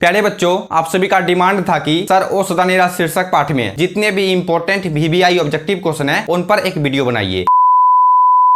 प्यारे बच्चों, आप सभी का डिमांड था कि सर ओ सदानेरा शीर्षक पाठ में जितने भी इंपॉर्टेंट वीवीआई ऑब्जेक्टिव क्वेश्चन है उन पर एक वीडियो बनाइए।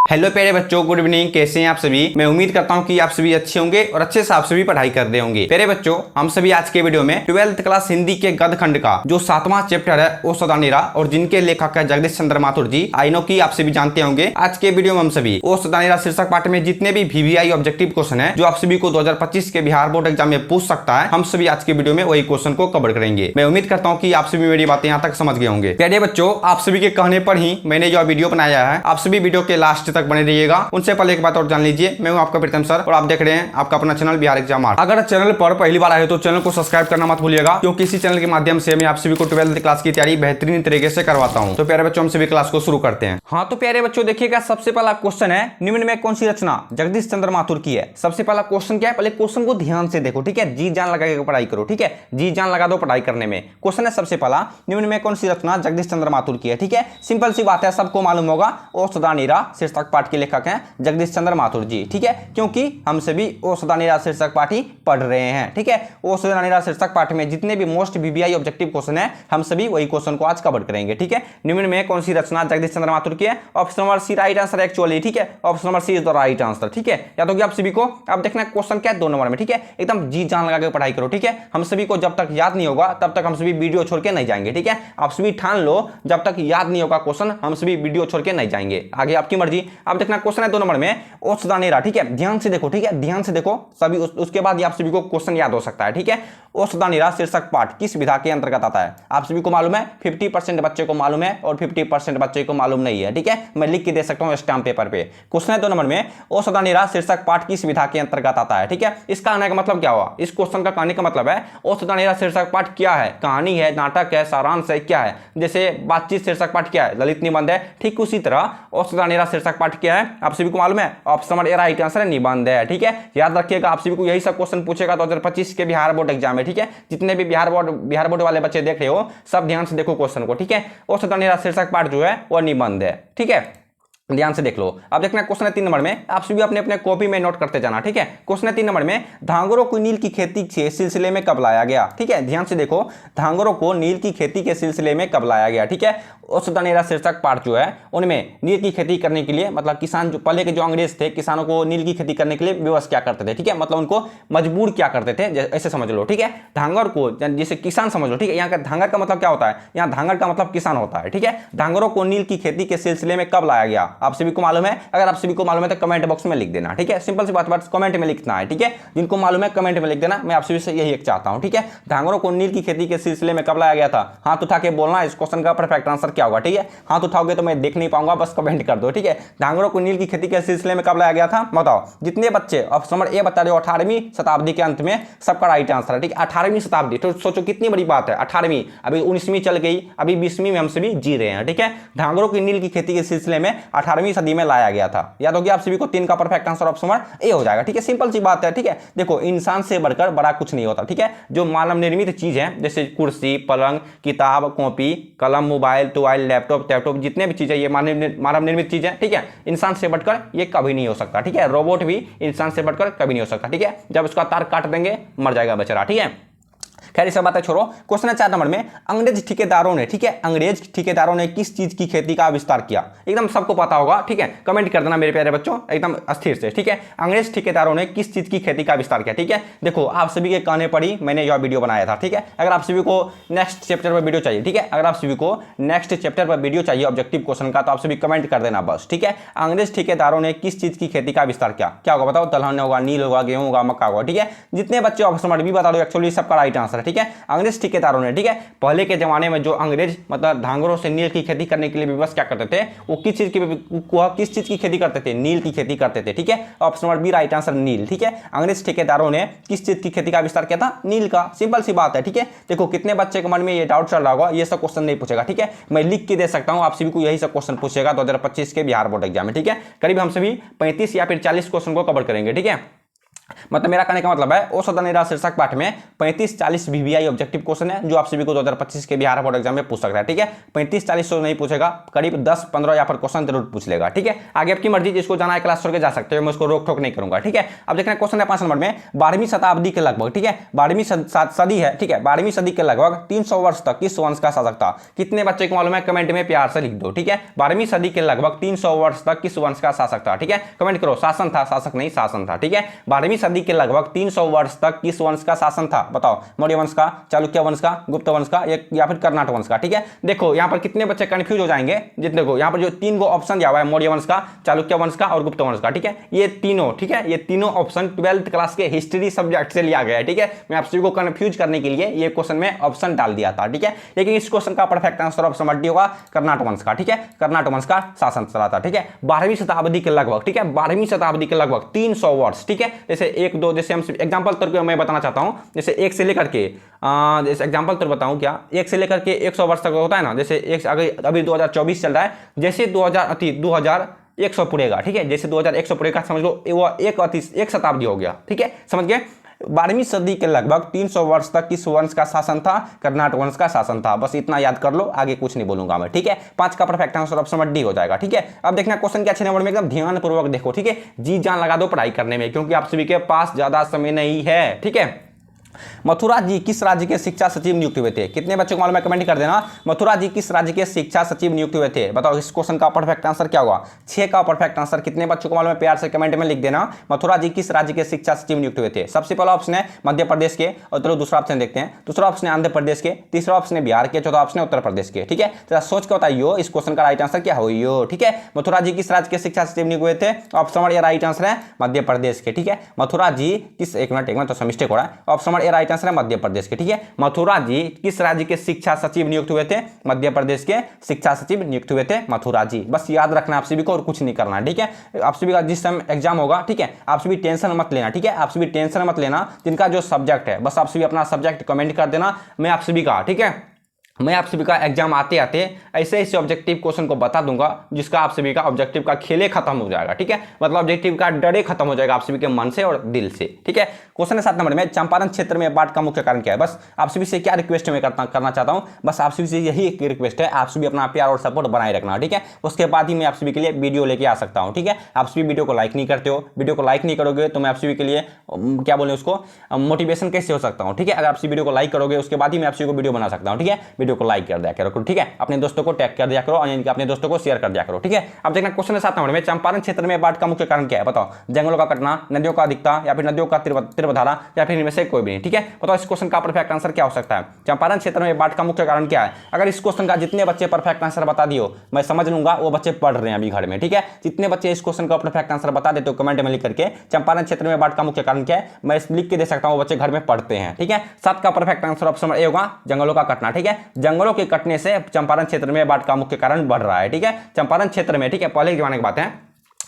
हेलो प्यारे बच्चों, गुड इवनिंग। कैसे हैं आप सभी? मैं उम्मीद करता हूं कि आप सभी अच्छे होंगे और अच्छे से आप सभी पढ़ाई कर रहे होंगे। प्यारे बच्चों, हम सभी आज के वीडियो में 12th क्लास हिंदी के गद्य खंड का जो 7वां चैप्टर है ओ सदानेरा और जिनके लेखक है जगदीश चंद्र माथुर जी, आई नो की आप सभी जानते होंगे। आज के वीडियो में हम सभी ओ सदानेरा शीर्षक पाठ में जितने भी वीवीआई ऑब्जेक्टिव क्वेश्चन है जो आप सभी को 2025 के बिहार बोर्ड एग्जाम में पूछ सकता है, हम सभी आज के वीडियो में वही क्वेश्चन को कवर करेंगे। मैं उम्मीद करता हूँ कि आप सभी मेरी बातें यहाँ तक समझ गए होंगे। प्यारे बच्चों, आप सभी के कहने पर ही मैंने जो वीडियो बनाया है, आप सभी वीडियो के लास्ट तक बने रहिएगा। उनसे पहले एक बात और जान लीजिए, मैं हूं आपका प्रीतम सर और आप देख रहे हैं आपका अपना चैनल बिहार एग्जाम 8। अगर चैनल पर पहली बार आए तो चैनल को सब्सक्राइब करना मत भूलिएगा, क्योंकि इसी चैनल के माध्यम से मैं आप सभी को 12th क्लास की तैयारी बेहतरीन तरीके से करवाता हूं। तो प्यारे बच्चों, हम सभी क्लास को शुरू करते हैं। हाँ तो प्यारे बच्चों, देखिएगा सबसे पहला क्वेश्चन है, निम्न में कौन सी रचना जगदीश चंद्र माथुर की है? सबसे पहला क्वेश्चन क्या है, पहले क्वेश्चन को ध्यान से देखो, ठीक है। जी जान लगा के पढ़ाई करो, ठीक है। जी जान लगा दो पढ़ाई करने में। क्वेश्चन है सबसे पहला, निम्न में कौन सी रचना जगदीश चंद्र माथुर की है? ठीक है, सिंपल सी बात है, सबको मालूम होगा ओ सदानेरा शीर्षक पाठ के लेखक हैं जगदीश चंद्र माथुर जी, ठीक है। क्योंकि हम सभी ओ सदानेरा शीर्षक पाठ ही पढ़ रहे हैं, ठीक है। ओ सदानेरा शीर्षक पाठ में जितने भी मोस्ट वीवीआई ऑब्जेक्टिव क्वेश्चन है, हम सभी वही क्वेश्चन को आज कवर करेंगे, ठीक है। निम्न में कौन सी रचना जगदीश चंद्र माथुर की है? Option number C right answer actually, ठीक है। Option number C is the right answer, ठीक है। या तो कि आप सभी को अब देखना क्वेश्चन क्या है 2 नंबर में, ठीक है। एकदम जी जान लगा के पढ़ाई करो, ठीक है। हम सभी को जब तक याद नहीं होगा तब तक हम सभी वीडियो छोड़ के नहीं जाएंगे, ठीक है। आप सभी ठान लो, जब तक याद नहीं होगा क्वेश्चन हम सभी वीडियो छोड़ के नहीं जाएंगे। आगे आपकी मर्जी। अब देखना क्वेश्चन है 2 नंबर में ओ सदानेरा, ठीक है। ध्यान से देखो, ठीक है, ध्यान से देखो सभी, उसके बाद आप सभी को क्वेश्चन याद हो सकता है, ठीक है। ओ सदानेरा शीर्षक पाठ किस विधा के अंतर्गत आता है? आप सभी को मालूम है, 50% बच्चे को मालूम है और 50% बच्चे को मालूम नहीं है, ठीक है। मैं लिख के दे सकता हूं स्टैम्प पेपर पे। क्वेश्चन है 2 नंबर में, ओ सदानेरा शीर्षक पाठ किस विधा के अंतर्गत आता है? ठीक है, इसका कहने का मतलब क्या हुआ? इस क्वेश्चन का कहने का मतलब है ओ सदानेरा शीर्षक पाठ क्या है? कहानी है, नाटक है, सारांश है, क्या है? जैसे बातचीत शीर्षक पाठ क्या है? ललित निबंध है। ठीक उसी तरह ओ सदानेरा शीर्षक पाठ क्या है? आप सभी को मालूम है, option number A right answer है, निबंध है, ठीक है। याद रखिएगा, आप सभी को यही सब क्वेश्चन पूछेगा 2025 के बिहार बोर्ड एग्जाम में, ठीक है। जितने भी बिहार बोर्ड वाले बच्चे देख रहे हो, सब ध्यान से देखो क्वेश्चन को, ठीक है। ओ सदानेरा शीर्षक पाठ जो है वो निबंध है, ठीक है। ध्यान से देख लो। अब देखना क्वेश्चन है 3 नंबर में, आप सभी अपने अपने कॉपी में नोट करते जाना, ठीक है। क्वेश्चन है 3 नंबर में, धांगरों को नील की खेती के सिलसिले में कब लाया गया? ठीक है, ध्यान से देखो, धांगरों को नील की खेती के सिलसिले में कब लाया गया? ठीक है, ओ सदानेरा शीर्षक पाठ जो है उनमें नील की खेती करने के लिए, मतलब किसान जो पहले के जो अंग्रेज थे, किसानों को नील की खेती करने के लिए विवश क्या करते थे? ठीक है, मतलब उनको मजबूर क्या करते थे, ऐसे समझ लो, ठीक है। धांगर को जैसे किसान समझ लो, ठीक है। यहाँ का धांगर का मतलब क्या होता है? यहाँ धांगर का मतलब किसान होता है, ठीक है। धांगरों को नील की खेती के सिलसिले में कब लाया गया? आप सभी को मालूम है? अगर आप सभी को मालूम है तो कमेंट बॉक्स में लिख देना, ठीक है। सिंपल सी बात, कमेंट में लिखना है, ठीक है। जिनको मालूम है कमेंट में लिख देना, मैं आप सभी से यही एक चाहता हूं, ठीक है। धांगरों को नील की खेती के सिलसिले में कब लाया गया था? हाथ उठा के बोलना इस क्वेश्चन का परफेक्ट आंसर क्या होगा, ठीक है। हाथ उठाओगे तो मैं देख नहीं पाऊंगा, बस कमेंट कर दो, ठीक है। धांगरों को नील की खेती के सिलसिले में कब लाया गया था? बताओ। जितने बच्चे ऑप्शन नंबर ए बता रहे हो 18वीं शताब्दी के अंत में, सबका राइट आंसर है, ठीक है। 18वीं शताब्दी, तो सोचो कितनी बड़ी बात है। 18वीं, अभी 19वीं चल गई, अभी 20वीं में हम सभी जी रहे हैं, ठीक है। धांगरों की नील की खेती के सिलसिले में 18वीं सदी में लाया गया था। याद होगी आप सभी को, 3 का perfect answer option number A हो जाएगा, ठीक है। सिंपल सी बात है, ठीक है। देखो, इंसान से बढ़कर बड़ा कुछ नहीं होता, ठीक है। जो मानव निर्मित चीज है, जैसे कुर्सी, पलंग, किताब, कॉपी, कलम, मोबाइल, टॉयल, लैपटॉप, जितने भी चीजें, ये मानव निर्मित चीज है, ठीक है। इंसान से बढ़कर ये कभी नहीं हो सकता, ठीक है। रोबोट भी इंसान से बढ़कर कभी नहीं हो सकता, ठीक है। जब उसका तार काट देंगे मर जाएगा बेचारा, ठीक है। खैर ये सब बातें छोड़ो। क्वेश्चन है 4 नंबर में, अंग्रेज ठेकेदारों ने, ठीक है, अंग्रेज ठेकेदारों ने किस चीज की खेती का विस्तार किया? एकदम सबको पता होगा, ठीक है। कमेंट कर देना मेरे प्यारे बच्चों एकदम अस्थिर से, ठीक है। अंग्रेज ठेकेदारों ने किस चीज की खेती का विस्तार किया? ठीक है, देखो आप सभी के कहने पर ही मैंने यह वीडियो बनाया था, ठीक है। अगर आप सभी को नेक्स्ट चैप्टर पर वीडियो चाहिए, ठीक है, अगर आप सभी को नेक्स्ट चैप्टर पर वीडियो चाहिए ऑब्जेक्टिव क्वेश्चन का, तो आप सभी कमेंट कर देना बस, ठीक है। अंग्रेज ठेकेदारों ने किस चीज की खेती का विस्तार किया? क्या होगा बताओ? दलहन होगा, नील होगा, गेहूं होगा, मक्का होगा, ठीक है। जितने बच्चे ऑप्शन नंबर बी बता दो, एक्चुअली सबका राइट आंसर है, ठीक है। अंग्रेज ठेकेदारों ने, ठीक है, पहले के जमाने में जो अंग्रेज मतलब धांगरों से नील की खेती करने के लिए विवश क्या करते थे? वो किस चीज की खेती करते थे? नील की खेती करते थे, ठीक है। Option number B right answer नील, ठीक है। अंग्रेज ठेकेदारों ने किस चीज की खेती का विस्तार किया था? नील का। सिंपल सी बात है, ठीक है। देखो कितने बच्चे के मन में ये डाउट चल रहा होगा, ये सब क्वेश्चन नहीं पूछेगा, ठीक है। मैं लिख के दे सकता हूं, आप सभी को यही सब क्वेश्चन पूछेगा 2025 के बिहार बोर्ड एग्जाम में, ठीक है। करीब हम सभी 35 या फिर 40 क्वेश्चन को कवर करेंगे, ठीक है। मतलब मेरा कहने का मतलब है औसत निराश शीर्षक पाठ में 35-40 वीवीआई ऑब्जेक्टिव क्वेश्चन है जो आप सभी को 2025 के बिहार बोर्ड एग्जाम में पूछ सकता है। ठीक है, 35-40 तो नहीं पूछेगा, करीब 10-15 यहाँ पर क्वेश्चन जरूर पूछ लेगा। ठीक है, आगे आपकी मर्जी, जिसको जाना है क्लास छोड़ के जा सकते हो, मैं उसको रोक ठोक नहीं करूंगा। ठीक है, अब देखना क्वेश्चन है 5 नंबर में, 12वीं शताब्दी के लगभग, ठीक है 12वीं सदी है, ठीक है 12वीं सदी के लगभग 300 वर्ष तक किस वंश का शासक था? कितने बच्चे को मालूम है कमेंट में प्यार से लिख दो। ठीक है, 12वीं सदी के लगभग 300 वर्ष तक किस वंश का शासक था? ठीक है, कमेंट करो, शासन था, शासक नहीं शासन था। ठीक है, 12वीं सदी के लगभग 300 वर्ष तक किस वंश का शासन था? बताओ, मौर्य वंश का, चालुक्य वंश का, गुप्त वंश का, या फिर कर्नाटक वंश का। ठीक है, देखो यहां पर कितने बच्चे कंफ्यूज हो जाएंगे, जितने को यहां पर जो 3 गो ऑप्शन दिया हुआ है, मौर्य वंश का, चालुक्य वंश का और गुप्त वंश का। ठीक है, ये तीनों, ठीक है ये तीनों ऑप्शन 12th क्लास के हिस्ट्री सब्जेक्ट से लिया गया है। ठीक है, मैं आप सभी को कंफ्यूज करने के लिए ये क्वेश्चन में ऑप्शन डाल दिया था। ठीक है, लेकिन इस क्वेश्चन का परफेक्ट आंसर ऑप्शन डी होगा, कर्नाटक वंश का। ठीक है, कर्नाटक वंश का शासन चला था। ठीक है, 12वीं शताब्दी के लगभग, ठीक है 12वीं शताब्दी के लगभग 300 वर्ष। ठीक है, जैसे 1-2, जैसे हम एग्जांपल तौर पे मैं बताना चाहता हूं, जैसे 1 से लेकर के जैसे एग्जांपल तौर बताऊं क्या, 1 से लेकर के 100 वर्ष तक होता है ना, जैसे एक अभी 2024 चल रहा है, जैसे 2100 पुरेगा। ठीक है, जैसे 2100 पुरेगा, समझ लो वो एक शताब्दी हो गया। ठीक है, समझ गए। 12वीं सदी के लगभग 300 वर्ष तक किस वंश का शासन था? कर्नाटक वंश का शासन था। बस इतना याद कर लो, आगे कुछ नहीं बोलूंगा मैं। ठीक है, 5 का परफेक्ट आंसर ऑप्शन डी हो जाएगा। ठीक है, अब देखना क्वेश्चन क्या 6 नंबर में, एकदम ध्यानपूर्वक देखो। ठीक है, जी जान लगा दो पढ़ाई करने में, क्योंकि आप सभी के पास ज्यादा समय नहीं है। ठीक है, मथुरा जी किस राज्य के शिक्षा सचिव नियुक्त हुए थे? कितने बच्चों को मालूम है कमेंट कर देना। मथुरा जी किस राज्य के शिक्षा सचिव नियुक्त हुए थे? बताओ इस क्वेश्चन का परफेक्ट आंसर क्या होगा? 6 का परफेक्ट आंसर कितने बच्चों को मालूम है? प्यार से कमेंट में लिख देना। मथुरा जी किस राज्य के शिक्षा सचिव नियुक्त हुए थे? सबसे पहला ऑप्शन है मध्य प्रदेश के, और चलो दूसरा ऑप्शन देखते हैं। दूसरा ऑप्शन है आंध्र प्रदेश के, तीसरा ऑप्शन है बिहार के, चौथा ऑप्शन है उत्तर प्रदेश के। ठीक है, तो सोच के बताइए इस क्वेश्चन का राइट आंसर क्या हो। ठीक है, मथुरा जी किस राज्य के शिक्षा सचिव नियुक्त हुए थे? ऑप्शन ए राइट आंसर है मध्य प्रदेश के। ठीक है, मथुरा जी किस, एक मिनट तो मिस्टेक हो रहा है, ऑप्शन ए राइट आंसर है मध्य प्रदेश के। ठीक है, मथुरा जी किस राज्य के शिक्षा सचिव नियुक्त हुए थे? मध्य प्रदेश के शिक्षा सचिव नियुक्त हुए थे मथुरा जी। बस याद रखना आप सभी को, और कुछ नहीं करना। ठीक है, आप सभी का जिस समय एग्जाम होगा, ठीक है आप सभी टेंशन मत लेना। ठीक है, आप सभी टेंशन मत लेना, जिनका जो सब्जेक्ट है, बस आप सभी अपना सब्जेक्ट कमेंट कर देना, मैं आप सभी का, ठीक है मैं आप सभी का एग्जाम आते आते ऐसे ऐसे ऑब्जेक्टिव क्वेश्चन को बता दूंगा, जिसका आप सभी का ऑब्जेक्टिव का खेले खत्म हो जाएगा। ठीक है, मतलब ऑब्जेक्टिव का डरे खत्म हो जाएगा आप सभी के मन से और दिल से। ठीक है, क्वेश्चन है 7 नंबर में, चंपारण क्षेत्र में बाढ़ का मुख्य कारण क्या है? बस आप सभी से क्या रिक्वेस्ट मैं करना चाहता हूं, बस आप सभी से यही एक रिक्वेस्ट है, आप सभी अपना प्यार और सपोर्ट बनाए रखना। ठीक है, उसके बाद ही मैं आप सभी के लिए वीडियो लेके आ सकता हूं। ठीक है, आप सभी वीडियो को लाइक नहीं करते हो, वीडियो को लाइक नहीं करोगे तो मैं आप सभी के लिए क्या बोले उसको मोटिवेशन कैसे हो सकता हूं। ठीक है, अगर आप सभी वीडियो को लाइक करोगे उसके बाद ही मैं आप सभी को वीडियो बना सकता हूं। ठीक है, वीडियो को लाइक कर दिया करो। ठीक है, अपने दोस्तों को टैग कर दिया करो, और अपने दोस्तों को शेयर कर दिया करो। ठीक है, अब देखना क्वेश्चन है 7 नंबर में, चंपारण क्षेत्र में बाढ़ का मुख्य कारण क्या है? बताओ, जंगलों का कटना, नदियों का अधिकता, या फिर नदियों का तीव्रधारा, या फिर इनमें से कोई भी नहीं। ठीक है, बताओ इस क्वेश्चन का परफेक्ट आंसर क्या हो सकता है? चंपारण क्षेत्र में बाढ़ का मुख्य कारण क्या है? अगर इस क्वेश्चन का जितने बच्चे परफेक्ट आंसर बता दियो, मैं समझ लूंगा वो बच्चे पढ़ रहे हैं अभी घर में। ठीक है, जितने बच्चे इस क्वेश्चन का परफेक्ट आंसर बता देते हो कमेंट में लिख करके, चंपारण क्षेत्र में बाढ़ का मुख्य कारण क्या है, मैं लिख के दे सकता हूं, वो बच्चे घर में पढ़ते हैं। ठीक है, 7 का परफेक्ट आंसर ऑप्शन ए होगा, जंगलों का कटना। ठीक है, जंगलों के कटने से चंपारण क्षेत्र में बाढ़ का मुख्य कारण बढ़ रहा है। ठीक है, चंपारण क्षेत्र में, ठीक है पहले के जमाने की बात है,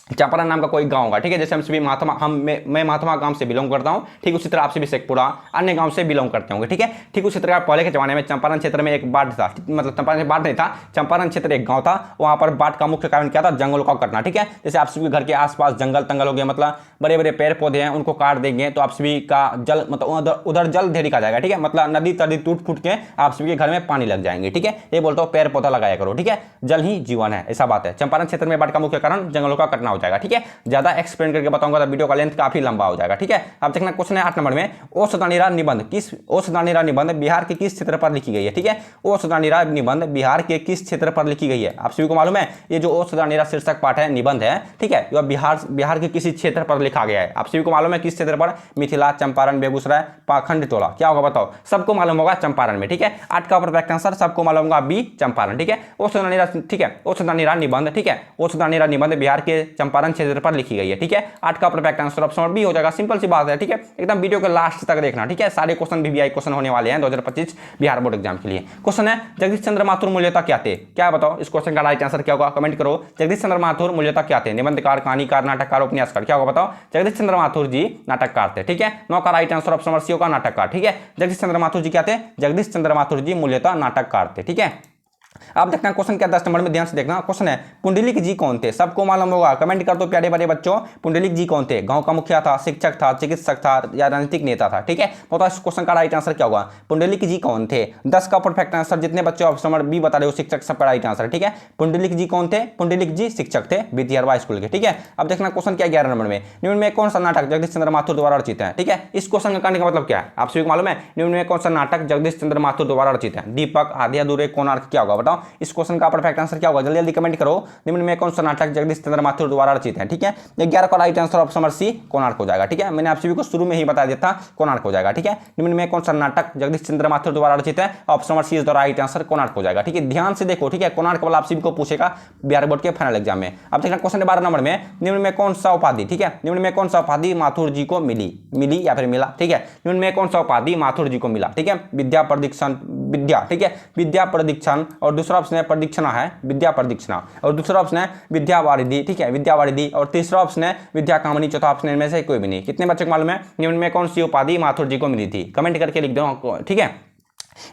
चंपारण नाम का कोई गांव होगा। ठीक है, जैसे हम सभी मैं महात्मा गांव से बिलोंग करता हूं, ठीक उसी तरह आप सभी शेखपुरा अन्य गांव से बिलोंग करते होंगे। ठीक है, ठीक उसी तरह पहले के जमाने में चंपारण क्षेत्र में एक बाढ़ था, मतलब चंपारण में बाढ़ नहीं था, चंपारण क्षेत्र एक गांव था, वहां पर बाढ़ का मुख्य कारण क्या था? जंगलों का कटना। ठीक है, जैसे आप सभी घर के आसपास जंगल तंगल हो गया, मतलब बड़े बड़े पेड़ पौधे हैं, उनको काट देंगे तो आप सभी का जल, मतलब उधर जल ढेरी का जाएगा। ठीक है, मतलब नदी तदी टूट फूट के आप सभी के घर में पानी लग जाएंगे। ठीक है, ये बोलता हूँ पेड़ पौधा लगाया करो। ठीक है, जल ही जीवन है, ऐसा बात है। चंपारण क्षेत्र में बाढ़ का मुख्य कारण जंगलों का कटना हो जाएगा। ठीक है, ज्यादा एक्सप्लेन करके बताऊंगा तो वीडियो का लेंथ काफी लंबा हो जाएगा। ठीक है, अब देखना क्वेश्चन है 8 नंबर में, ओसदानीरा निबंध बिहार के किस क्षेत्र पर लिखी गई है? ठीक है, ओसदानीरा निबंध बिहार के किस क्षेत्र पर लिखी गई है? आप सभी को मालूम है ये जो ओसदानीरा शीर्षक पाठ है, निबंध है, ठीक है, यह बिहार के किसी क्षेत्र पर लिखा गया है। आप सभी को मालूम है किस क्षेत्र पर? मिथिला, चंपारण, बेगूसराय, पाखंड टोला। क्या होगा बताओ? सबको मालूम होगा चंपारण में। ठीक है, 8 का परफेक्ट आंसर सबको मालूम होगा बी, चंपारण। ठीक है, ओसदानीरा, ठीक है ओसदानीरा निबंध, ठीक है ओसदानीरा निबंध बिहार के चंपारण क्षेत्र पर लिखी गई है। ठीक है, 8 का परफेक्ट आंसर ऑप्शन बी हो जाएगा। सिंपल सी बात है। ठीक है, एकदम वीडियो के लास्ट तक देखना। ठीक है, सारे क्वेश्चन वीवीआई क्वेश्चन होने वाले हैं 2025 बिहार बोर्ड एग्जाम के लिए। क्वेश्चन है जगदीश चंद्र माथुर मूल्यता क्या थे? क्या बताओ इस क्वेश्चन का राइट आंसर क्या होगा? कमेंट करो। जगदीश चंद्र माथुर मूल्यता क्या थे? निबंधकार, कहानीकार, नाटककार, उपन्यासकार। क्या होगा बताओ? जगदीश चंद्र माथुर जी नाटककार थे। ठीक है, 9 का राइट आंसर ऑप्शन सी होगा, नाटककार। ठीक है, जगदीश चंद्र माथुर जी क्या थे? जगदीश चंद्र माथुर जी मूल्यता नाटककार थे। ठीक है, अब देखना क्वेश्चन क्या 10 नंबर में, ध्यान से देखना। क्वेश्चन है पुंडलिक जी कौन थे? सबको मालूम होगा, कमेंट कर दो प्यारे बड़े बच्चों। पुंडलिक जी कौन थे? गांव का मुखिया था, शिक्षक था, चिकित्सक था या राजनीतिक नेता था? ठीक है, बताओ इस क्वेश्चन का राइट आंसर क्या होगा? पुंडलिक जी कौन थे? 10 का परफेक्ट आंसर। जितने बच्चे ऑप्शन नंबर बी बता रहे हो शिक्षक, सबका राइट आंसर। ठीक है, पुंडलिक जी कौन थे? पुंडलिक जी शिक्षक थे विद्यारवा स्कूल के। ठीक है, अब देखना क्वेश्चन क्या 11 नंबर में, निम्न में कौन सा नाटक जगदीश चंद्र माथुर द्वारा रचित है? ठीक है, इस क्वेश्चन का करने का मतलब क्या है आप सभी को मालूम है? निम्न में कौन सा नाटक जगदीश चंद्र माथुर द्वारा रचित है? दीपक, आधे अधूरे, कोणार्क, क्या होगा बताओ? इस क्वेश्चन का परफेक्ट आंसर क्या होगा? जल्दी जल्दी कमेंट करो। निम्न में कौन सा नाटक जगदीश चंद्र माथुर द्वारा रचित है? ठीक है, 11 का right answer option number C Konark हो जाएगा। ठीक है, मैंने आप सभी को शुरू में ही बता दिया था कोणार्क हो जाएगा। ठीक है, निम्न में कौन सा नाटक जगदीश चंद्र माथुर द्वारा रचित है? Option number C is the right answer, Konark हो जाएगा। ठीक है, ध्यान से देखो। ठीक है, कोणार्क वाला आप सभी को पूछेगा बिहार बोर्ड के फाइनल एग्जाम में। अब देखना क्वेश्चन 12 नंबर में, निम्न में कौन सा उपाधि, ठीक है, निम्न में कौन सा उपाधि माथुर जी को मिली या फिर मिला? ठीक है, निम्न में कौन सा उपाधि माथुर जी को मिला? ठीक है, विद्या प्रदीक्षण, विद्या, ठीक है, विद्या प्रदीक्षण, और दूसरा ऑप्शन है प्रदीक्षणा है, विद्या प्रदीक्षणा, और दूसरा ऑप्शन है विद्यावारिधि। ठीक है, विद्यावारिधि, और तीसरा ऑप्शन है विद्या कामनी, चौथा ऑप्शन इनमें से कोई भी नहीं। कितने बच्चों को मालूम है निम्न में कौन सी उपाधि माथुर जी को मिली थी? कमेंट करके लिख दो। ठीक है,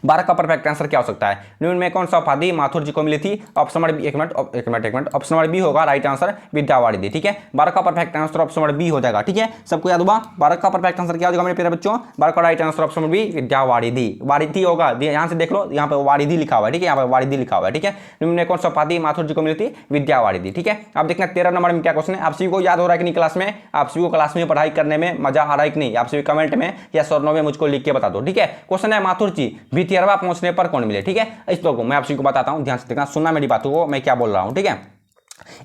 12 का परफेक्ट आंसर क्या हो सकता है? निम्न में कौन सा उपाधि माथुर जी को मिली थी? ऑप्शन नंबर बी, एक मिनट, ऑप्शन नंबर बी होगा राइट आंसर, विद्यावारिधि। ठीक है, 12 का perfect answer option number B हो जाएगा। ठीक है, सबको याद हुआ? 12 का परफेक्ट आंसर क्या होगा मेरे प्यारे बच्चों? 12 का right answer option number B, विद्यावारिधि। वारिधि होगा, यहाँ से देख लो, यहाँ पर वारिधि लिखा हुआ है। ठीक है, यहाँ पर वारिधि लिखा हुआ है। ठीक है, निम्न में कौन सा उपाधि माथुर जी को मिली थी? विद्यावारिधि। ठीक है, अब देखना 13 नंबर में क्या क्वेश्चन है। आप सभी को याद हो रहा है कि नहीं क्लास में? आप सभी को क्लास में पढ़ाई करने में मजा आ रहा है कि नहीं? आप सभी कमेंट में या शॉर्ट में मुझको लिख के बता दो। ठीक है, क्वेश्चन है माथुर जी भितियरवा पहुंचने पर कौन मिले? ठीक है, इस लोगों मैं आप सभी को बताता हूं, ध्यान से देखना, सुनना मेरी बातों को, मैं क्या बोल रहा हूं। ठीक है,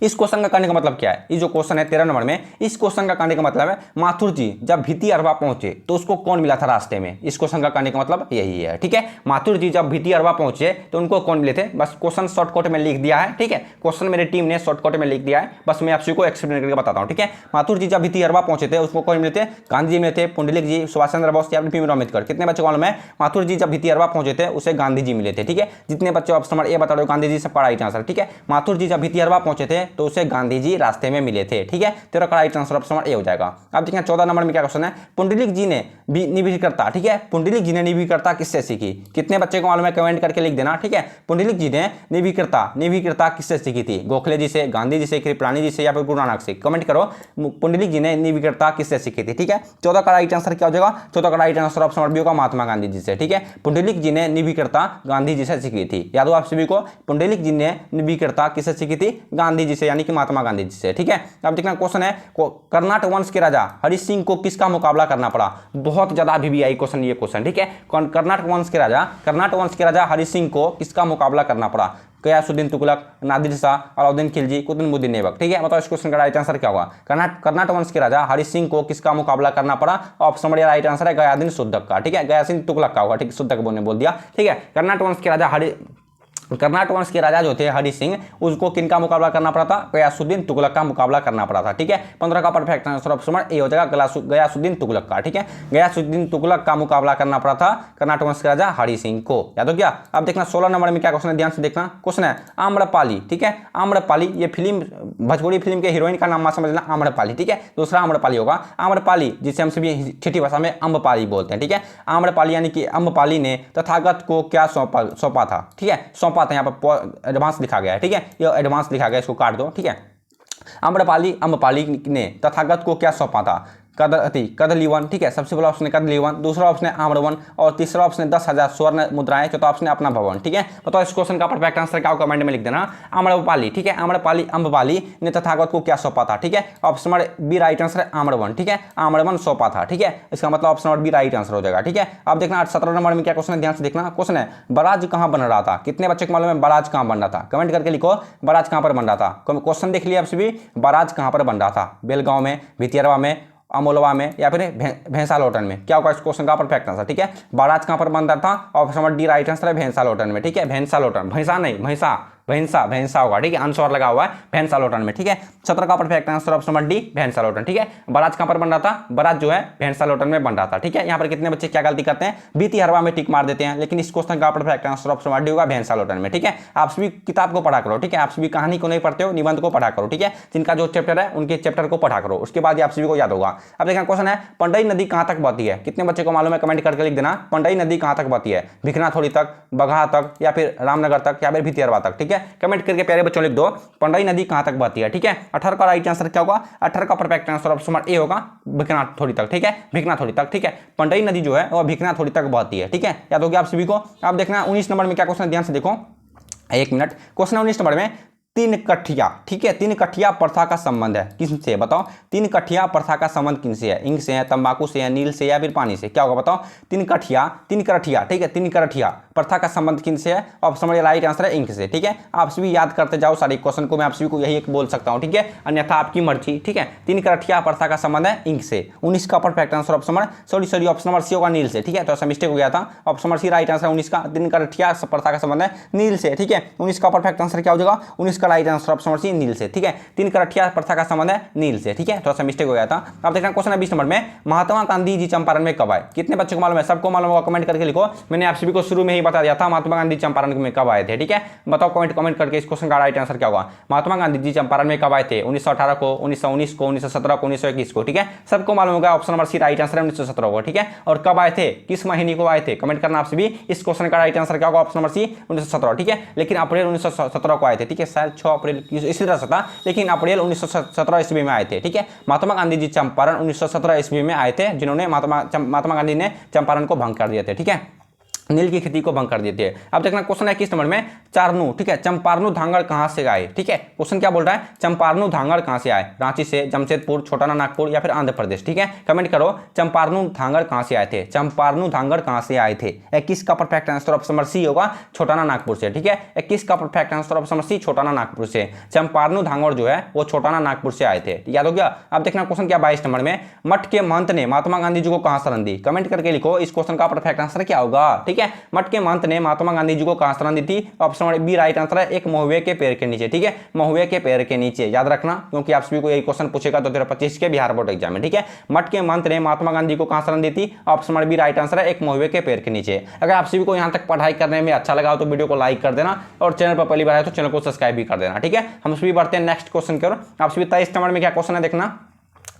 इस क्वेश्चन का करने का मतलब क्या है? ये जो क्वेश्चन है 13 नंबर में, इस क्वेश्चन का करने का मतलब है माथुर जी जब भितियरवा पहुंचे तो उसको कौन मिला था रास्ते में? इस क्वेश्चन का करने का मतलब यही है। ठीक है, माथुर जी जब भितियरवा पहुंचे तो उनको कौन मिले थे? बस क्वेश्चन शॉर्टकट में लिख दिया है। ठीक है, क्वेश्चन मेरी टीम ने शॉर्टकट में लिख दिया है, बस मैं आप सभी को एक्सप्लेन करके बताता हूं। ठीक है, माथुर जी जब भितियरवा पहुंचे थे उसको कौन मिले थे? गांधी जी मिले थे, पुंडलिक जी, सुभाष चंद्र बोस या भीमराव अम्बेडकर। कितने बच्चों को मालूम है माथुर जी जब भितियरवा पहुंचे थे उसे गांधी जी मिले थे? ठीक है, जितने बच्चे ऑप्शन नंबर ए बता रहे हो गांधी जी, सबका राइट आंसर। ठीक है, माथुर जी जब भितियरवा पहुंचे थे तो उसे गांधी जी रास्ते में मिले थे। ठीक है, तेरा का right answer option number A हो जाएगा। अब देखिए 14 नंबर में क्या क्वेश्चन है, पुंडलिक जी ने निभिकर्ता, ठीक है, पुंडलिक जी ने निभिकर्ता किससे सीखी? कितने बच्चे को मालूम है कमेंट करके लिख देना। ठीक है, पुंडलिक जी ने निभिकर्ता किससे सीखी थी? गोखले जी से, गांधी जी से, कृपलानी जी से या फिर गुरु नानक से? कमेंट करो, पुंडलिक जी ने निभिकर्ता किससे सीखी थी? ठीक है, 14 का राइट आंसर क्या हो जाएगा? 14 का right answer option number B होगा, महात्मा गांधी जी से। ठीक है, पुंडलिक जी ने निभिकर्ता गांधी जी से सीखी थी। याद हो आप सभी को, पुंडलिक जी ने निभिकर्ता किससे सीखी थी? गांधी जी से, यानी कि महात्मा गांधी जी से। ठीक है, अब देखना क्वेश्चन है, कर्नाटक वंश के राजा हरि सिंह को किसका मुकाबला करना पड़ा? बहुत ज्यादा VVI क्वेश्चन ये क्वेश्चन। ठीक है, कर्नाटक वंश के राजा हरि सिंह को किसका मुकाबला करना पड़ा? गयासुद्दीन तुगलक, नादिर शाह, अलाउद्दीन खिलजी, कुतुबुद्दीन ऐबक। ठीक है, बताओ इस क्वेश्चन का राइट आंसर क्या होगा? कर्नाटक वंश के राजा हरि सिंह को किसका मुकाबला करना पड़ा? ऑप्शन नंबर राइट आंसर है गयासुद्दीन तुगलक का। ठीक है, गयासुद्दीन तुगलक का होगा। ठीक, तुगलक बोल दिया। ठीक है, कर्नाटक वंश के राजा जो थे हरि सिंह, उसको किनका मुकाबला करना पड़ा था? गयासुद्दीन तुगलक का मुकाबला करना पड़ा था। ठीक है, 15 का perfect answer option number A हो जाएगा, गयासुद्दीन तुगलक का। ठीक है, गयासुद्दीन तुगलक का मुकाबला करना पड़ा था कर्नाटक वंश के राजा हरि सिंह को। याद हो गया? अब देखना 16 नंबर में क्या क्वेश्चन है, ध्यान से देखना। क्वेश्चन है आम्रपाली। ठीक है, आम्रपाली ये फिल्म, भोजपुरी फिल्म के हीरोइन का नाम मत समझना, आम्रपाली। ठीक है, दूसरा आम्रपाली होगा। आम्रपाली जिसे हम सभी ठेठी भाषा में अम्बपाली बोलते हैं। ठीक है, आम्रपाली यानी कि अम्बपाली ने तथागत को क्या सौंपा था? ठीक है, सौंपा था, यहाँ पर एडवांस लिखा गया है। ठीक है, ये एडवांस लिखा गया, इसको काट दो। ठीक है, अम्रपाली ने तथागत को क्या सौंपा था? कदलीवन। ठीक है, सबसे पहला ऑप्शन है कदलीवन, दूसरा ऑप्शन है आम्रवन, और तीसरा ऑप्शन है 10,000 स्वर्ण मुद्राएं, चौथा ऑप्शन है अपना भवन। ठीक है, बताओ इस क्वेश्चन का परफेक्ट आंसर क्या होगा? कमेंट में लिख देना। आम्रपाली। ठीक है, अम्रपाली ने तथागत को क्या सौंपा था? ठीक है, option number B right answer है आम्रवन। ठीक है, आम्रवन सौंपा था। ठीक है, इसका मतलब option number B right answer हो जाएगा। ठीक है, अब देखना 17 नंबर में क्या क्वेश्चन है, ध्यान से देखना। क्वेश्चन है बराज कहां बन रहा था? कितने बच्चे को मालूम है बराज कहां बन रहा था? कमेंट करके लिखो, बराज कहां पर बन रहा था। क्वेश्चन देख लिया आप सभी, बराज कहां पर बन रहा था? बेलगांव में, भितियरवा में, अमोलवा में या फिर भैंसालोटन में? क्या होगा इस क्वेश्चन का परफेक्ट आंसर? ठीक है, बराज कहां पर बन रहा था? Option number D right answer है भैंसालोटन में। ठीक है, भैंसालोटन, भैंसा नहीं, भैंसा, भैंसा, भैंसा होगा, ठीक है, अंश और लगा हुआ है भैंसा लोटन में, ठीक है। 17 का perfect answer option number D भैंसा लोटन, ठीक है। बारात कहां पर बन रहा था, बारात जो है भैंसा लोटन में बन रहा था, ठीक है। यहाँ पर कितने बच्चे क्या गलती करते हैं, बीती हरवा में टिक मार देते हैं, लेकिन इस क्वेश्चन का perfect answer option number D होगा भैंसा लोटन में, ठीक है। आप सभी किताब को पढ़ा करो, ठीक है, आप सभी कहानी को नहीं पढ़ते हो, निबंध को पढ़ा करो, ठीक है। जिनका जो चैप्टर है उनके चैप्टर को पढ़ा करो, उसके बाद आप सभी को याद होगा। अब देखना क्वेश्चन है, पंडई नदी कहां तक बहती है, कितने बच्चे को मालूम है कमेंट करके लिख देना, पंडई नदी कहां तक बहती है, भिखना थोड़ी तक, बगहा तक, या फिर रामनगर तक, या फिर भितिहरवा तक, ठीक है। कमेंट करके प्यारे बच्चों लिख दो पंडई नदी कहां तक बहती है, ठीक है। 18 का राइट आंसर क्या होगा, 18 का perfect answer option number A होगा भिखना थोड़ी तक, ठीक है, भिखना थोड़ी तक, ठीक है। पंडई नदी जो है वो भिखना थोड़ी तक बहती है, ठीक है, याद हो गया आप सभी को। आप देखना 19 नंबर में क्या क्वेश्चन, ध्यान से देखो, एक मिनट, क्वेश्चन 19 नंबर में, तीन कठिया, ठीक है, तीन कठिया प्रथा का संबंध है किनसे, बताओ, तीन कठिया प्रथा का संबंध किनसे है, इंक से है, तंबाकू से है, नील से या फिर पानी से, क्या होगा बताओ, तीन कठिया, तीन करठिया, ठीक है, तीन करठिया प्रथा का संबंध किनसे है, ऑप्शन नंबर राइट आंसर है इंक से, ठीक है। आप सभी याद करते जाओ सारे क्वेश्चन को, मैं आप सभी को यही एक बोल सकता हूं, ठीक है, अन्यथा आपकी मर्जी, ठीक है। तीन करठिया प्रथा का संबंध है इंक से। 19 का perfect answer option number sorry option number C होगा नील से, ठीक है, तो ऐसा मिस्टेक हो गया था, option number C right answer 19 का, तीन करठिया प्रथा का संबंध है नील से, ठीक है। 19 का परफेक्ट आंसर क्या हो जाएगा, 19 का right answer option number C नील से, ठीक है। तीन करठिया प्रथा का संबंध है नील से, ठीक है, थोड़ा सा मिस्टेक हो गया था। अब देखना क्वेश्चन है 20 नंबर में, महात्मा गांधी जी चंपारण में कब आए, कितने बच्चों को मालूम है, सबको मालूम होगा, कमेंट करके लिखो। मैंने आप सभी को शुरू में ही बता दिया था महात्मा गांधी चंपारण में कब आए थे, ठीक है, बताओ कमेंट करके इस क्वेश्चन का राइट आंसर क्या होगा। महात्मा गांधी जी चंपारण में कब आए थे, 1918 को, 1919 को, 1917 को, 1921 को, ठीक है, सबको मालूम होगा, option number C right answer है 1917 को, ठीक है। और कब आए थे, किस महीने को आए थे, कमेंट करना आप सभी। इस क्वेश्चन का राइट आंसर क्या होगा, ऑप्शन नंबर सी 1917, ठीक है, लेकिन अप्रैल 1917 को आए थे, ठीक है, शायद 6 अप्रैल इसी तरह से था, लेकिन अप्रैल 1917 ईस्वी में आए थे, ठीक है। महात्मा गांधी जी चंपारण 1917 ईस्वी में आए थे, जिन्होंने महात्मा गांधी ने चंपारण को भंग कर दिए थे, ठीक है, नील की खेती को भंग कर देते हैं। अब देखना क्वेश्चन है किस नंबर में, चारनू, ठीक है, चंपारनू धांगड़ कहां से आए, ठीक है, क्वेश्चन क्या बोल रहा है, चंपारनू धांगड़ कहां से आए, रांची से, जमशेदपुर, छोटा नागपुर या फिर आंध्र प्रदेश, ठीक है। कमेंट करो चंपारनू धांगड़ कहां से आए थे, चंपारनू धांगड़ कहां से आए थे। 21 का perfect answer option number C होगा छोटा नागपुर से, ठीक है, 21 का perfect answer option number C Chota Nagpur से। चंपारनू धांगड़ जो है वो छोटा नागपुर से आए थे, याद हो गया। अब देखना क्वेश्चन क्या 22 नंबर में, मठ के महंत ने महात्मा गांधी जी को कहां शरण दी, कमेंट करके लिखो इस क्वेश्चन का परफेक्ट आंसर क्या होगा, ठीक है। मठ के ने महात्मा गांधी जी को कहां शरण दी थी, option number B right answer है एक महुए के पेड़ के नीचे, ठीक है, महुए के पेड़ के नीचे, याद रखना, क्योंकि आप सभी को यही क्वेश्चन पूछेगा 2025 के बिहार बोर्ड एग्जाम में, ठीक है। मठ के महंत ने महात्मा गांधी को कहां शरण दी थी, option number B right answer है एक महुए के पेड़ के नीचे। अगर आप सभी को यहां तक पढ़ाई करने में अच्छा लगा हो तो वीडियो को लाइक कर देना, और चैनल पर पहली बार आए तो चैनल को सब्सक्राइब भी कर देना, ठीक है। हम सभी बढ़ते हैं नेक्स्ट क्वेश्चन की ओर। आप सभी 23 नंबर में क्या क्वेश्चन है देखना,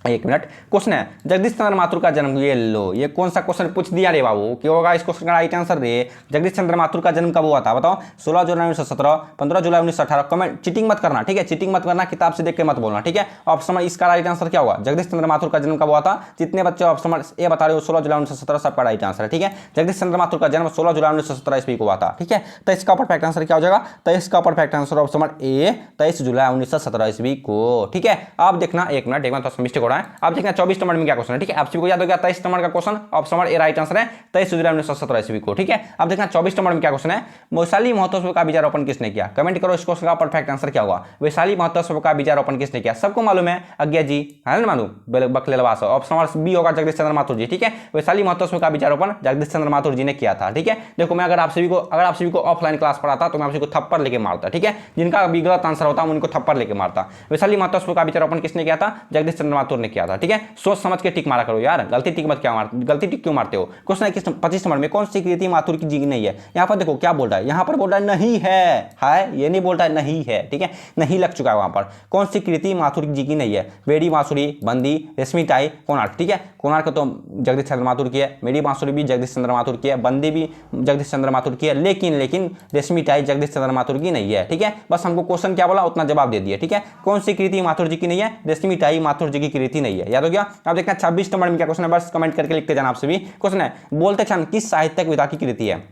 एक मिनट, क्वेश्चन है जगदीश चंद्र माथुर का जन्म, ये लो, ये कौन सा क्वेश्चन पूछ दिया रे बाबू, क्या होगा इस क्वेश्चन का राइट आंसर रे। जगदीश चंद्र माथुर का जन्म कब हुआ था बताओ, 16 जुलाई 1917, 15 जुलाई 1918, कमेंट चीटिंग मत करना, ठीक है, चीटिंग मत करना, किताब से देख के मत बोलना, ठीक है। ऑप्शन नंबर इसका राइट आंसर क्या होगा, जगदीश चंद्र माथुर का जन्म कब हुआ था, जितने बच्चे ऑप्शन नंबर ए बता रहे हो 16 जुलाई 1917 सबका राइट आंसर है, ठीक है। जगदीश चंद्र माथुर का जन्म 16 जुलाई 1917 ईस्वी को हुआ था, ठीक है। तो इसका परफेक्ट आंसर क्या हो जाएगा, तो इसका perfect answer option number A 23 जुलाई 1917 ईस्वी को, ठीक है। आप देखना एक मिनट तो मिस्टेक हो रहा है। आप देखना 24 नंबर में क्या क्वेश्चन है, ठीक है, आप सभी को याद हो गया 23 नंबर का question, option number A right answer है 23 जुलाई 1917 ईस्वी को, ठीक है। अब देखना 24 नंबर में क्या क्वेश्चन है, वैशाली महोत्सव का बीजारोपण किसने किया, कमेंट करो इस क्वेश्चन का परफेक्ट आंसर क्या होगा। वैशाली महोत्सव का बीजारोपण किसने किया, सबको मालूम है, आज्ञा जी है ना मालूम, बकलेलवास, ऑप्शन नंबर बी होगा जगदीश चंद्र माथुर जी, ठीक है। वैशाली महोत्सव का बीजारोपण जगदीश चंद्र माथुर जी ने किया था, ठीक है। देखो मैं अगर आप सभी को ऑफलाइन क्लास पढ़ाता तो मैं आप सभी को थप्पड़ लेके मारता, ठीक है, जिनका भी गलत आंसर होता उनको थप्पड़ लेके मारता। वैशाली महोत्सव का बीजारोपण किसने किया था, जगदीश चंद्र माथुर ने किया था, ठीक है। सोच समझ के टिक मारा करो यार, गलती टिक क्यों मारते हो। क्वेश्चन है 25 नंबर में, कौन सी कृति माथुर की जी नहीं है, यहाँ पर देखो क्या बोल रहा है, यहाँ पर बोल रहा है नहीं है, ये नहीं बोल रहा है नहीं है, ठीक है, नहीं लग चुका है वहां पर। कौन सी कृति माथुर जी की नहीं है, बेड़ी बांसुरी, बंदी, रेशमी टाई, कोणार्क, ठीक है। कोणार्क तो जगदीश चंद्र माथुर की है, मेरी बांसुरी भी जगदीश चंद्र माथुर की है, बंदी भी जगदीश चंद्र माथुर की है, लेकिन रेशमी टाई जगदीश चंद्र माथुर की नहीं है, ठीक है। बस हमको क्वेश्चन क्या बोला उतना जवाब दे दिया, ठीक है। कौन सी कृति माथुर जी की नहीं है, रेशमी टाई माथुर जी की कृति नहीं है, याद हो गया। अब देखना 26 नंबर में क्या क्वेश्चन है, बस कमेंट करके लिखते जाना आप सभी। क्वेश्चन है बोलते क्षण किस साहित्यिक विधा की कृति है,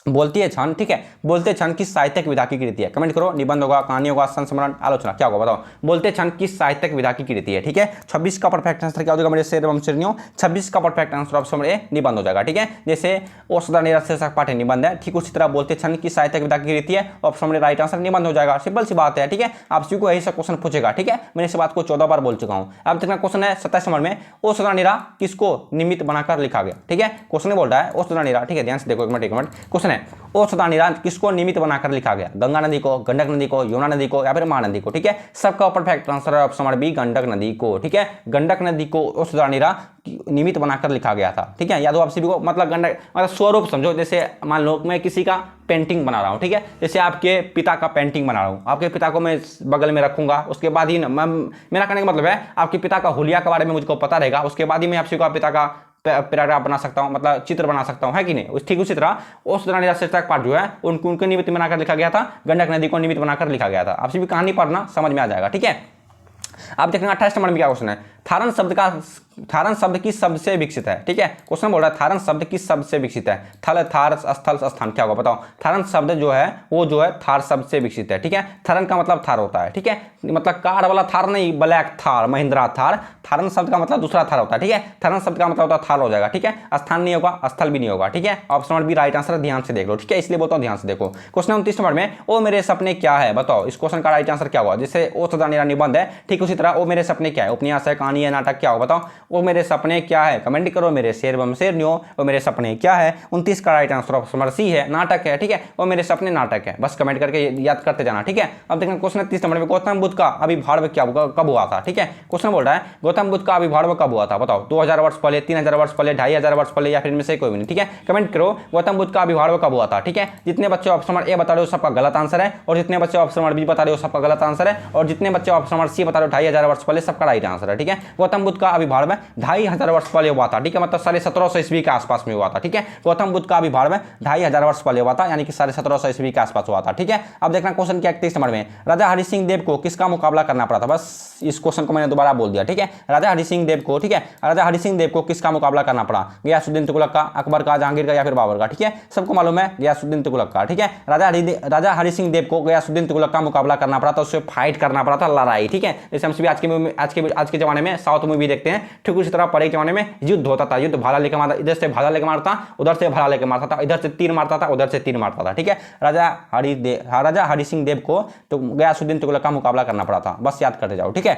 बोलती है क्षण, ठीक है, बोलते क्षण किस साहित्यिक विधा की कृति है, कमेंट करो, निबंध होगा, कहानी होगा, संस्मरण, आलोचना, क्या होगा बताओ। बोलते क्षण किस साहित्यिक विधा की कृति है, ठीक है। 26 का परफेक्ट आंसर क्या हो जाएगा मेरे शेर एवं शेरनियों, 26 का perfect answer option number A निबंध हो जाएगा, ठीक है। जैसे औषधा निरस शीर्षक पाठ निबंध है, ठीक उसी तरह बोलते क्षण किस साहित्यिक विधा की कृति है, ऑप्शन नंबर राइट आंसर निबंध हो जाएगा, सिंपल सी बात है, ठीक है। आप सभी को यही सब क्वेश्चन पूछेगा, ठीक है, मैंने इस बात को 14 बार बोल चुका हूं। अब देखना क्वेश्चन है 27 नंबर में, औषधा निरा किसको निमित्त बनाकर लिखा गया, ठीक है। क्वेश्चन बोल रहा है औषधा निरा, ठीक है, ध्यान से देखो एक मिनट। क्वेश्चन है है, ओ सदा निरा किसको निमित्त बनाकर लिखा गया? गंगा नदी को, गंडक नदी को, यमुना नदी को या फिर महानदी को। ठीक है, सबका परफेक्ट आंसर है ऑप्शन नंबर बी, गंडक नदी को। ठीक है, गंडक नदी को ओ सदा निरा निमित्त बनाकर लिखा गया था। ठीक है, याद हो आप सभी को, मतलब गंडक मतलब स्वरूप समझो, जैसे मान लो मैं किसी का पेंटिंग बना रहा हूँ। ठीक है, जैसे आपके पिता का पेंटिंग बना रहा हूँ, आपके पिता को मैं बगल में रखूंगा, उसके बाद ही मेरा कहने का मतलब है आपके पिता का हुलिया के बारे में मुझको पता रहेगा, उसके बाद ही मैं आपसे पिता का पैराग्राफ बना सकता हूं, मतलब चित्र बना सकता हूं, है कि नहीं? ठीक उसी तरह उस तरह निराशीर्षक पाठ जो है उनके निमित्त बनाकर लिखा गया था, गंडक नदी को निमित्त बनाकर लिखा गया था। आप सभी कहानी पढ़ना समझ में आ जाएगा। ठीक है, आप देखना 28 नंबर में क्या क्वेश्चन है, थारण शब्द किस शब्द से विकसित है? ठीक है, क्वेश्चन बोल रहा है थारण शब्द किस शब्द से विकसित है? थल, थार, स्थल, स्थान, क्या होगा बताओ? थारण शब्द जो है वो जो है थार शब्द से विकसित है। ठीक है, थारण का मतलब थार होता है। ठीक है, मतलब कार वाला थार नहीं, ब्लैक थार, महिंद्रा थार। थारण शब्द का मतलब दूसरा थार होता है। ठीक है, थारण शब्द का मतलब होता है थार हो जाएगा। ठीक है, स्थान नहीं होगा, स्थल भी नहीं होगा। ठीक है, option number B right answer, ध्यान से देख लो। ठीक है, इसलिए बोलता हूं ध्यान से देखो। क्वेश्चन 29 नंबर में ओ मेरे सपने क्या है? बताओ इस क्वेश्चन का राइट आंसर क्या होगा? जैसे ओ सदा निरा निबंध है, ठीक उसी तरह ओ मेरे सपने क्या है? उपन्यास है, कहानी है, नाटक, क्या होगा बताओ? ओ मेरे सपने क्या है? कमेंट करो मेरे शेर बम शेरनियो, ओ मेरे सपने क्या है? 29 का right answer option number C है, नाटक है। ठीक है, ओ मेरे सपने नाटक है, बस कमेंट करके याद करते जाना। ठीक है, अब देखना क्वेश्चन 30 नंबर में गौतम बुद्ध का आविर्भाव कब हुआ था? ठीक है, क्वेश्चन बोल रहा है गौतम बुद्ध का आविर्भाव कब हुआ था? बताओ, 2000 वर्ष पहले, 3000 वर्ष पहले, 2500 वर्ष पहले या फिर इनमें से कोई भी नहीं। ठीक है, कमेंट करो गौतम बुद्ध का आविर्भाव कब हुआ था। ठीक है, जितने बच्चे ऑप्शन नंबर ए बता रहे हो सबका गलत आंसर है, और जितने बच्चे ऑप्शन नंबर बी बता रहे हो सबका गलत आंसर है, और जितने बच्चे ऑप्शन नंबर सी बता रहे हो 2500 वर्ष पहले सबका राइट आंसर है। ठीक है, गौतम बुद्ध का आविर्भाव 2500 वर्ष पहले हुआ था। ठीक है, मतलब 1750 ईस्वी के आसपास में हुआ था। ठीक है, गौतम बुद्ध का आविर्भाव 2500 वर्ष पहले हुआ था, यानी कि 1750 ईस्वी के आसपास हुआ था। ठीक है, अब देखना क्वेश्चन क्या 31 नंबर में, राजा हरि सिंह देव को किसका मुकाबला करना पड़ा था? बस इस क्वेश्चन को मैंने दोबारा बोल दिया। ठीक है, राजा हरि सिंह देव को, ठीक है, राजा हरि सिंह देव को किसका मुकाबला करना पड़ा? गयासुद्दीन तुगलक का, अकबर का, जहांगीर का या फिर बाबर का? ठीक है, सबको मालूम है गयासुद्दीन तुगलक का। ठीक है, राजा हरि सिंह देव को गयासुद्दीन तुगलक का मुकाबला करना पड़ा था, उससे फाइट करना पड़ा था, लड़ाई। ठीक है, जैसे हम सभी आज के जमाने में साउथ मूवी देखते हैं, ठीक उसी तरह पहले के जमाने में युद्ध होता था, युद्ध भाला लेकर मारता, इधर से भाला लेकर मारता, उधर से भाला लेकर मारता था, इधर से तीर मारता था, उधर से तीर मारता था। ठीक है, राजा हरि सिंह देव को तो गयासुद्दीन तुगलक का मुकाबला करना पड़ा था, बस याद करते जाओ। ठीक है,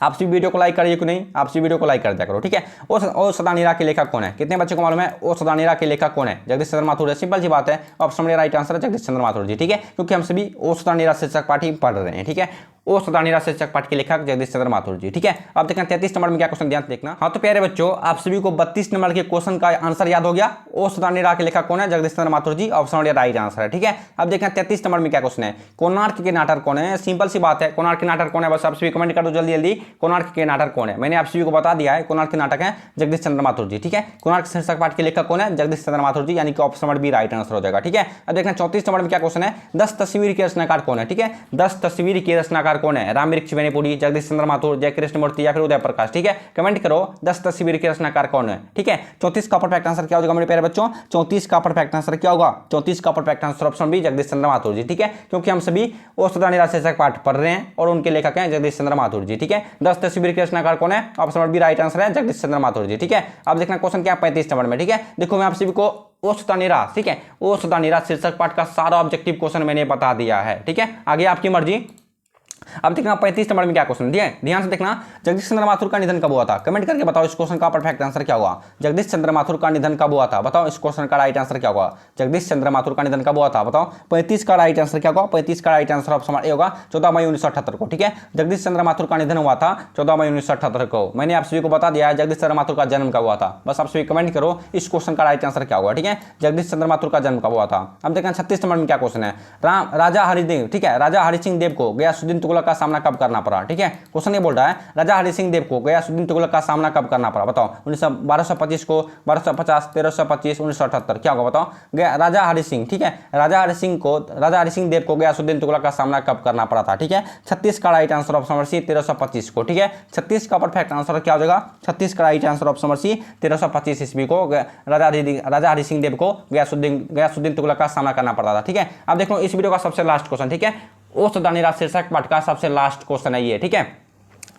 आप सभी वीडियो को लाइक करिए कि नहीं? आप सभी वीडियो को लाइक कर दिया करो। ठीक है, ओ सदा निरा के लेखक कौन है? कितने बच्चों को मालूम है ओ सदा निरा के लेखक कौन है? जगदीश चंद्र माथुर है, सिंपल सी बात है, ऑप्शन में राइट आंसर है जगदीश चंद्र माथुर जी। ठीक है, क्योंकि हम सभी ओ सदा निरा शीर्षक पाठ ही पढ़ रहे हैं। ठीक है, ओ सदा निरा शीर्षक पाठ के लेखक जगदीश चंद्र माथुर जी। ठीक है, अब देखना 33 नंबर में क्या क्वेश्चन, ध्यान देखना। हाँ तो प्यारे बच्चों, आप सभी को 32 नंबर के क्वेश्चन का आंसर याद हो गया। ओ सदा निरा के लेखक कौन है? जगदीश चंद्र माथुर जी, ऑप्शन में राइट आंसर है। ठीक है, अब देखना 33 नंबर में क्या क्वेश्चन है, कोणार्क के नाटक कौन है? सिंपल सी बात है, कोणार्क के नाटक कौन है? बस आप सभी कमेंट कर दो जल्दी जल्दी, कोणार्क के नाटक कौन है? मैंने आप सभी को बता दिया है, कोणार्क के नाटक है जगदीश चंद्र माथुर जी। ठीक है, कोणार्क शीर्षक पाठ के लेखक कौन है? जगदीश चंद्र माथुर जी, यानी कि option number B right answer हो जाएगा। ठीक है, अब देखना 34 नंबर में क्या क्वेश्चन है, 10 तस्वीर के रचनाकार कौन है? ठीक है, 10 तस्वीर के रचनाकार कौन है? रामवृक्ष बेनीपुरी, जगदीश चंद्र माथुर, जय कृष्ण मूर्ति या फिर उदय प्रकाश? ठीक है, कमेंट करो 10 तस्वीर के रचनाकार कौन है? ठीक है, 34 का परफेक्ट आंसर क्या होगा मेरे प्यारे बच्चों? 34 का परफेक्ट आंसर क्या होगा? 34 का perfect answer option B Jagdish Chandra Mathur ji. ठीक है, क्योंकि हम सभी ओ सदा निरा शीर्षक पाठ पढ़ रहे हैं और उनके लेखक हैं जगदीश चंद्र माथुर जी। ठीक है, 10 तस्वीर के रचनाकार कौन है? Option number B right answer है जगदीश चंद्र माथुर जी। ठीक है, अब देखना क्वेश्चन क्या 35 नंबर में। ठीक है, देखो मैं आप सभी को ओ सदा निरा, ठीक है, ओ सदा निरा शीर्षक पाठ का सारा ऑब्जेक्टिव क्वेश्चन मैंने बता दिया है। ठीक है, आगे आपकी मर्जी। अब देखना 35 नंबर में क्या क्वेश्चन दिया है, ध्यान से देखना। जगदीश चंद्र माथुर का निधन कब हुआ था? कमेंट करके बताओ इस क्वेश्चन का परफेक्ट आंसर क्या होगा। जगदीश चंद्र माथुर का निधन कब हुआ था? बताओ इस क्वेश्चन का राइट आंसर क्या होगा। जगदीश चंद्र माथुर का निधन कब हुआ था? बताओ। 35 का राइट आंसर क्या होगा? 35 का राइट आंसर ऑप्शन ए होगा 14 मई 1978 को। ठीक है, जगदीश चंद्र माथुर का निधन हुआ था 14 मई 1978 को। मैंने आप सभी को बता दिया है जगदीश चंद्र माथुर का जन्म कब हुआ था। बस आप सभी कमेंट करो इस क्वेश्चन का राइट आंसर क्या होगा। ठीक है, जगदीश चंद्र माथुर का जन्म कब हुआ था। अब देखना 36 नंबर में क्या क्वेश्चन है, राजा हरिदेव, ठीक है, राजा हरि सिंह देव को गयासुद्दीन तुगलक का सामना कब करना पड़ा। ठीक है, क्वेश्चन ये बोल रहा है राजा हरि सिंह देव को गयासुद्दीन तुगलक का सामना कब करना पड़ा। बताओ 1225 को, 1250, 1325, 1978 क्या होगा बताओ। राजा हरि सिंह, ठीक है, राजा हरि सिंह देव को गयासुद्दीन तुगलक का सामना कब करना पड़ा था। ठीक है, 36 का right answer option number C 1325 को। ठीक है, 36 का परफेक्ट आंसर क्या हो जाएगा? 36 का right answer option number C 1325 ईस्वी को राजा हरि सिंह देव को गयासुद्दीन तुगलक का सामना करना पड़ा था। ठीक है, अब देखो इस वीडियो का सबसे लास्ट क्वेश्चन, ठीक है, ओ सदा निरा शीर्षक पाठ का सबसे लास्ट क्वेश्चन है ये। ठीक है,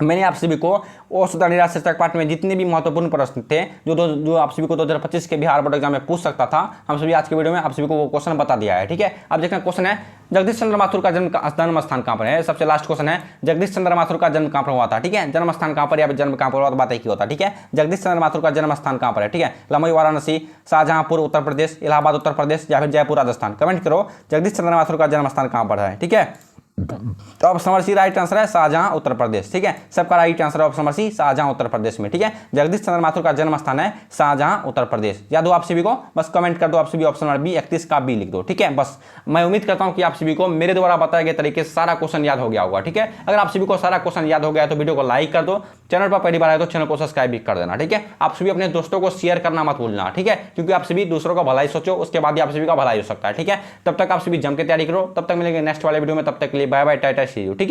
मैंने आप सभी को वो स्वतंत्रता शीर्षक पाठ में जितने भी महत्वपूर्ण प्रश्न थे जो आप सभी को 2025 के बिहार बोर्ड एग्जाम में पूछ सकता था, हम सभी आज के वीडियो में आप सभी को वो क्वेश्चन बता दिया है। ठीक है, अब देखना क्वेश्चन है जगदीश चंद्र माथुर का जन्म स्थान कहाँ पर है। सबसे लास्ट क्वेश्चन है जगदीश चंद्र माथुर का जन्म कहाँ पर हुआ था। ठीक है, जन्म स्थान कहाँ पर या जन्म कहाँ पर हुआ, बात एक ही होता है। ठीक है, जगदीश चंद्र माथुर का जन्म स्थान कहाँ पर है। ठीक है, लमई वाराणसी, शाहजहांपुर उत्तर प्रदेश, इलाहाबाद उत्तर प्रदेश या फिर जयपुर राजस्थान। कमेंट करो जगदीश चंद्र माथुर का जन्म स्थान कहाँ पर है। ठीक है, तो option number C right answer है शाहजहां उत्तर प्रदेश। ठीक है, सबका राइट आंसर है option number C Shahjahan Uttar Pradesh में। ठीक है, जगदीश चंद्र माथुर का जन्म स्थान है शाहजहां उत्तर प्रदेश। याद हो आप सभी को, बस कमेंट कर दो आप सभी ऑप्शन नंबर बी 31 का बी लिख दो। ठीक है, बस मैं उम्मीद करता हूं कि आप सभी को मेरे द्वारा बताए गए तरीके से सारा क्वेश्चन याद हो गया होगा। ठीक है, अगर आप सभी को सारा क्वेश्चन याद हो गया तो वीडियो को लाइक कर दो, चैनल पर पहली बार आए तो चैनल को सब्सक्राइब भी कर देना। ठीक है, आप सभी अपने दोस्तों को शेयर करना मत भूलना। ठीक है, क्योंकि आप सभी दूसरों का भलाई सोचो, उसके बाद ही आप सभी का भलाई हो सकता है। ठीक है, तब तक आप सभी जम के तैयारी करो, तब तक मिलेंगे नेक्स्ट वाले वीडियो में, तब तक के लिए bye bye, tata see you. ठीक है।